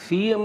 CM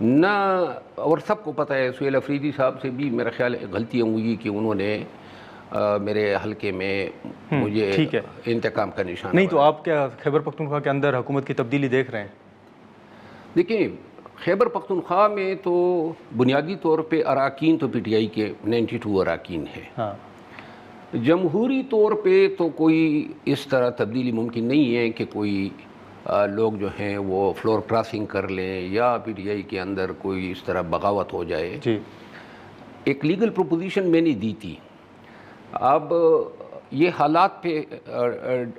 نہ، اور سب کو پتہ ہے سہیل افریدی صاحب سے بھی میرا خیال ہے غلطیاں ہوئی کہ انہوں نے میرے حلقے میں مجھے ٹھیک ہے، انتقام کا نشانہ نہیں تو آپ کیا خیبر پختونخوا کے اندر حکومت کی تبدیلی دیکھ رہے ہیں؟ دیکھیں، خیبر پختونخوا میں تو بنیادی طور پہ اراکین تو پی ٹی آئی کے 92 اراکین ہیں. ہاں، جمہوری طور پہ تو کوئی اس طرح تبدیلی ممکن نہیں ہے کہ کوئی لوگ جو ہیں وہ فلور کراسنگ کر لیں یا پی ٹی آئی کے اندر کوئی اس طرح بغاوت ہو جائے. جی ایک لیگل پروپوزیشن میں نے دی تھی. اب یہ حالات پہ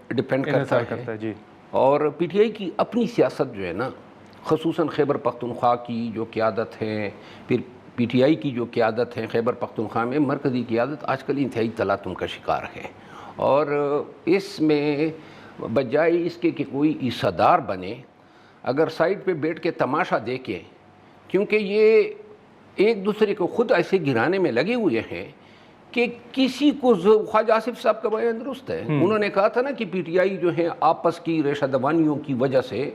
ڈپینڈ کرتا ہے جی. اور پی ٹی آئی کی اپنی سیاست جو ہے نا، خصوصاً خیبر پختونخوا کی جو قیادت ہے، پھر پی ٹی آئی کی جو قیادت ہے خیبر پختونخوا میں، مرکزی قیادت آج کل انتہائی تلاطم کا شکار ہے. اور اس میں بجائے اس کے کہ کوئی عیسادار بنے، اگر سائڈ پہ بیٹھ کے تماشا دیکھیں، کیونکہ یہ ایک دوسرے کو خود ایسے گرانے میں لگے ہوئے ہیں کہ کسی کو خواجہ آصف صاحب کا بیان درست ہے. انہوں نے کہا تھا نا کہ پی ٹی آئی جو ہے آپس کی ریشہ دوانیوں کی وجہ سے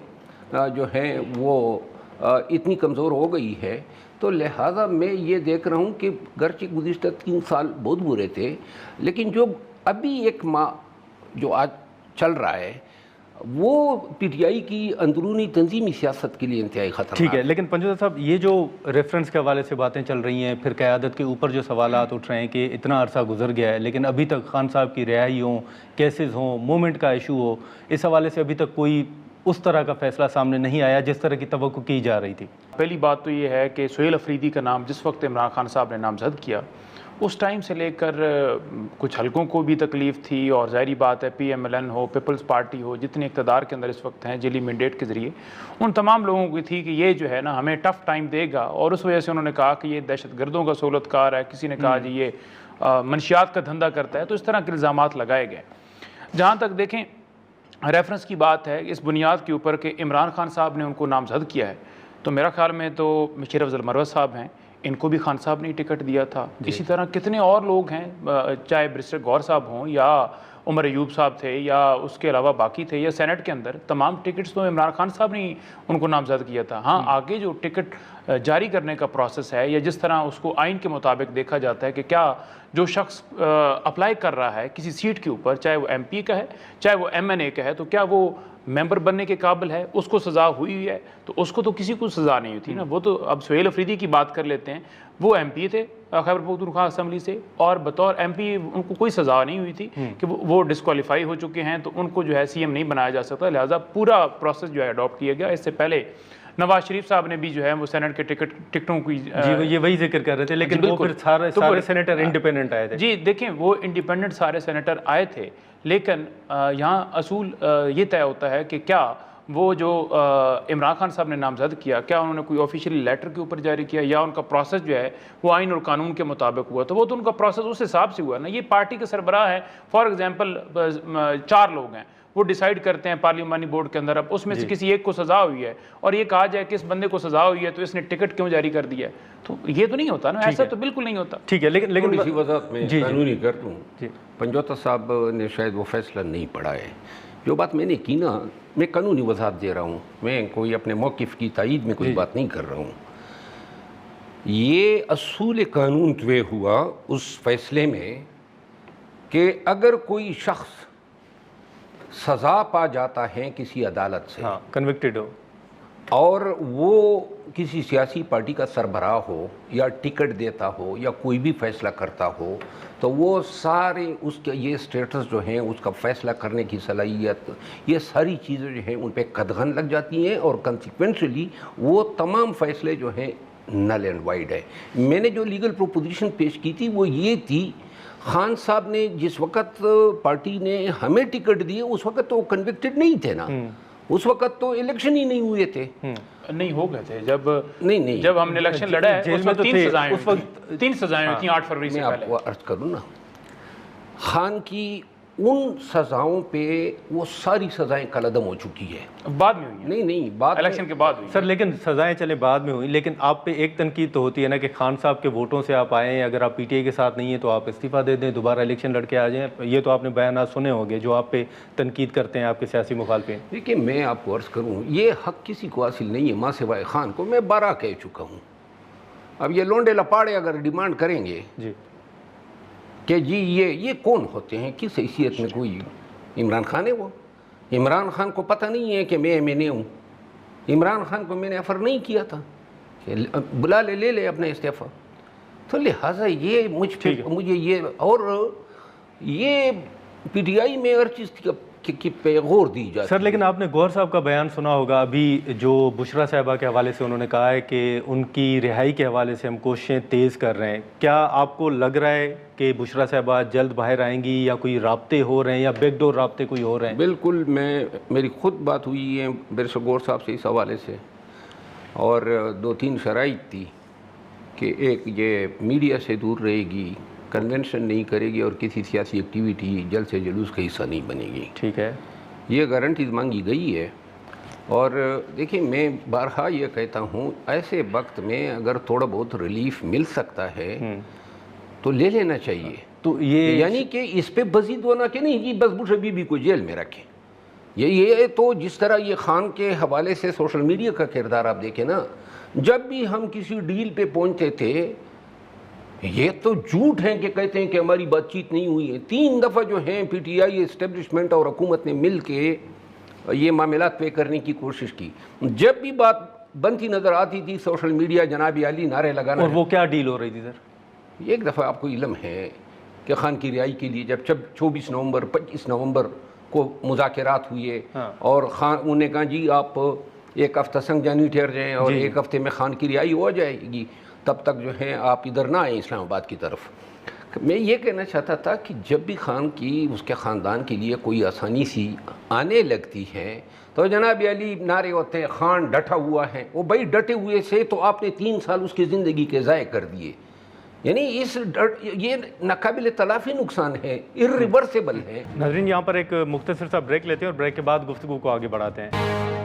جو ہے وہ اتنی کمزور ہو گئی ہے. تو لہٰذا میں یہ دیکھ رہا ہوں کہ گرچہ گزشتہ 3 سال بہت برے تھے، لیکن جو ابھی ایک ماہ جو آج چل رہا ہے وہ پی ٹی آئی کی اندرونی تنظیمی سیاست کے لیے انتہائی خطرناک. ٹھیک ہے، لیکن پنجوتا صاحب یہ جو ریفرنس کے حوالے سے باتیں چل رہی ہیں، پھر قیادت کے اوپر جو سوالات اٹھ رہے ہیں کہ اتنا عرصہ گزر گیا ہے لیکن ابھی تک خان صاحب کی رہائی ہوں، کیسز ہوں، موومنٹ کا ایشو ہو، اس حوالے سے ابھی تک کوئی اس طرح کا فیصلہ سامنے نہیں آیا جس طرح کی توقع کی جا رہی تھی. پہلی بات تو یہ ہے کہ سہیل افریدی کا نام جس وقت عمران خان صاحب نے نامزد کیا، اس ٹائم سے لے کر کچھ حلقوں کو بھی تکلیف تھی، اور ظاہری بات ہے پی ایم ایل این ہو، پیپلز پارٹی ہو، جتنے اقتدار کے اندر اس وقت ہیں جیلی مینڈیٹ کے ذریعے، ان تمام لوگوں کی تھی کہ یہ جو ہے نا ہمیں ٹف ٹائم دے گا. اور اس وجہ سے انہوں نے کہا کہ یہ دہشت گردوں کا سہولت کار ہے، کسی نے کہا جی یہ منشیات کا دھندا کرتا ہے. تو اس طرح کے الزامات لگائے گئے. جہاں تک دیکھیں ریفرنس کی بات ہے اس بنیاد کے اوپر کہ عمران خان صاحب نے ان کو نامزد کیا ہے، تو میرا خیال میں تو مشیر افضل مروت صاحب ہیں، ان کو بھی خان صاحب نے ٹکٹ دیا تھا. اسی طرح کتنے اور لوگ ہیں، چاہے برسٹر غور صاحب ہوں یا عمر ایوب صاحب تھے یا اس کے علاوہ باقی تھے، یا سینٹ کے اندر تمام ٹکٹس تو عمران خان صاحب نے ان کو نامزد کیا تھا. ہاں، آگے جو ٹکٹ جاری کرنے کا پروسیس ہے یا جس طرح اس کو آئین کے مطابق دیکھا جاتا ہے کہ کیا جو شخص اپلائی کر رہا ہے کسی سیٹ کے اوپر، چاہے وہ ایم پی کا ہے چاہے وہ ایم این اے کا ہے، تو کیا وہ ممبر بننے کے قابل ہے، اس کو سزا ہوئی ہے. تو اس کو تو کسی کو سزا نہیں ہوئی تھی نا. وہ تو اب سہیل افریدی کی بات کر لیتے ہیں، وہ ایم پی تھے خیبر پختونخوا اسمبلی سے، اور بطور ایم پی ان کو کوئی سزا نہیں ہوئی تھی کہ وہ ڈسکوالیفائی ہو چکے ہیں، تو ان کو جو ہے سی ایم نہیں بنایا جا سکتا. لہٰذا پورا پروسیس جو ہے اڈاپٹ کیا گیا. اس سے پہلے نواز شریف صاحب نے بھی جو ہے وہ سینٹ کے ٹکٹوں کی یہ وہی ذکر کر رہے تھے، لیکن وہ پھر سارے سینیٹر انڈیپینڈنٹ آئے تھے. جی دیکھیں، وہ انڈیپینڈنٹ سارے سینیٹر آئے تھے، لیکن یہاں اصول یہ طے ہوتا ہے کہ کیا وہ جو عمران خان صاحب نے نامزد کیا، کیا انہوں نے کوئی آفیشیلی لیٹر کے اوپر جاری کیا یا ان کا پروسیس جو ہے وہ آئین اور قانون کے مطابق ہوا. تو وہ تو ان کا پروسیس اس حساب سے ہوا نا. یہ پارٹی کے سربراہ ہیں، فار ایگزامپل 4 لوگ ہیں، وہ ڈیسائیڈ کرتے ہیں پارلیمانی بورڈ کے اندر. اب اس میں سے کسی ایک کو سزا ہوئی ہے اور یہ کہا جائے کہ اس بندے کو سزا ہوئی ہے تو اس نے ٹکٹ کیوں جاری کر دیا ہے، تو یہ تو نہیں ہوتا نا. ایسا تو بالکل نہیں ہوتا. ٹھیک ہے، لیکن اسی وضاحت میں قانونی کر دوں. پنجوتا صاحب نے شاید وہ فیصلہ نہیں پڑھا ہے. جو بات میں نے کی نا، میں قانونی وضاحت دے رہا ہوں، میں کوئی اپنے موقف کی تائید میں کوئی بات نہیں کر رہا ہوں. یہ اصول قانون طے ہوا اس فیصلے میں کہ اگر کوئی شخص سزا پا جاتا ہے کسی عدالت سے، کنوکٹڈ ہو، اور وہ کسی سیاسی پارٹی کا سربراہ ہو یا ٹکٹ دیتا ہو یا کوئی بھی فیصلہ کرتا ہو، تو وہ سارے اس کے یہ سٹیٹس جو ہیں، اس کا فیصلہ کرنے کی صلاحیت، یہ ساری چیزیں جو ہیں ان پہ قدغن لگ جاتی ہیں، اور کنسیکوینشلی وہ تمام فیصلے جو ہیں نل اینڈ وائڈ ہے. میں نے جو لیگل پروپوزیشن پیش کی تھی وہ یہ تھی، خان صاحب نے جس وقت پارٹی نے ہمیں ٹکٹ دیے اس وقت تو کنوکٹڈ نہیں تھے نا، اس وقت تو الیکشن ہی نہیں ہوئے تھے. نہیں ہو گئے تھے نہیں جب ہم نے الیکشن لڑا ہے اس وقت 3 سزائیں ہوئی تھیں 8 فروری سے میں پہلے. آپ کو عرض کروں نا، خان کی ان سزاؤں پہ وہ ساری سزائیں کالعدم ہو چکی ہے. بعد میں ہوئی ہیں, نہیں بات الیکشن کے بعد ہوئی سر لیکن سزائیں چلے بعد میں ہوئیں, لیکن آپ پہ ایک تنقید تو ہوتی ہے نا کہ خان صاحب کے ووٹوں سے آپ آئے ہیں, اگر آپ پی ٹی آئی کے ساتھ نہیں ہیں تو آپ استعفیٰ دے دیں, دوبارہ الیکشن لڑ کے آ جائیں. یہ تو آپ نے بیانات سنے ہوں گے جو آپ پہ تنقید کرتے ہیں آپ کے سیاسی مخالفین. دیکھیے میں آپ کو عرض کروں, یہ حق کسی کو حاصل نہیں ہے ماں سوائے خان کو. میں 12 کہہ چکا ہوں. اب یہ لونڈے لپاڑے اگر ڈیمانڈ کریں گے جی کہ جی یہ کون ہوتے ہیں, کس حیثیت میں, کوئی عمران خان ہے وہ؟ عمران خان کو پتہ نہیں ہے کہ میں MNA ہوں. عمران خان کو میں نے آفر نہیں کیا تھا کہ بلا لے اپنے استعفیٰ. تو لہٰذا یہ مجھے یہ اور یہ پی ٹی آئی میں ہر چیز کی پہ غور دی جاتی. سر لیکن آپ نے گوہر صاحب کا بیان سنا ہوگا ابھی, جو بشرا صاحبہ کے حوالے سے انہوں نے کہا ہے کہ ان کی رہائی کے حوالے سے ہم کوششیں تیز کر رہے ہیں. کیا آپ کو لگ رہا ہے کہ بشرا صاحبہ جلد باہر آئیں گی, یا کوئی رابطے ہو رہے ہیں, یا بیک ڈور رابطے کوئی ہو رہے ہیں؟ بالکل, میری خود بات ہوئی ہے بیرسٹر گوہر صاحب سے اس حوالے سے, اور 2-3 شرائط تھی کہ ایک یہ میڈیا سے دور رہے گی, کنونشن نہیں کرے گی, اور کسی سیاسی ایکٹیویٹی جلد سے جلوس کا حصہ نہیں بنے گی. ٹھیک ہے, یہ گارنٹیز مانگی گئی ہے. اور دیکھیے میں بارہا یہ کہتا ہوں, ایسے وقت میں اگر تھوڑا بہت ریلیف مل سکتا ہے تو لے لینا چاہیے. تو یہ یعنی کہ اس پہ مزید ہونا کہ نہیں جی بس بشرا بی بی کو جیل میں رکھیں. یہ تو جس طرح یہ خان کے حوالے سے سوشل میڈیا کا کردار آپ دیکھیں نا, جب بھی ہم کسی ڈیل پہ پہنچتے تھے, یہ تو جھوٹ ہیں کہ کہتے ہیں کہ ہماری بات چیت نہیں ہوئی ہے. 3 دفعہ جو ہیں پی ٹی آئی اسٹیبلشمنٹ اور حکومت نے مل کے یہ معاملات طے کرنے کی کوشش کی. جب بھی بات بنتی نظر آتی تھی سوشل میڈیا جناب عالی نعرے لگانا. اور وہ کیا ڈیل ہو رہی تھی سر؟ ایک دفعہ آپ کو علم ہے کہ خان کی رہائی کے لیے جب 24 نومبر 25 نومبر کو مذاکرات ہوئے, اور خان انہوں نے کہا جی آپ 1 ہفتہ سنگجانی ٹھہر جائیں اور 1 ہفتے میں خان کی رہائی ہو جائے گی, تب تک جو ہے آپ ادھر نہ آئیں اسلام آباد کی طرف. میں یہ کہنا چاہتا تھا کہ جب بھی خان کی اس کے خاندان کے لیے کوئی آسانی سی آنے لگتی ہے تو جناب علی نعرے ہوتے ہیں خان ڈٹا ہوا ہے. وہ بھائی ڈٹے ہوئے سے تو آپ نے 3 سال اس کی زندگی کے ضائع کر دیے. یعنی یہ ناقابل تلافی نقصان ہے, irreversible ہے. ناظرین یہاں پر ایک مختصر سا بریک لیتے ہیں اور بریک کے بعد گفتگو کو آگے بڑھاتے ہیں.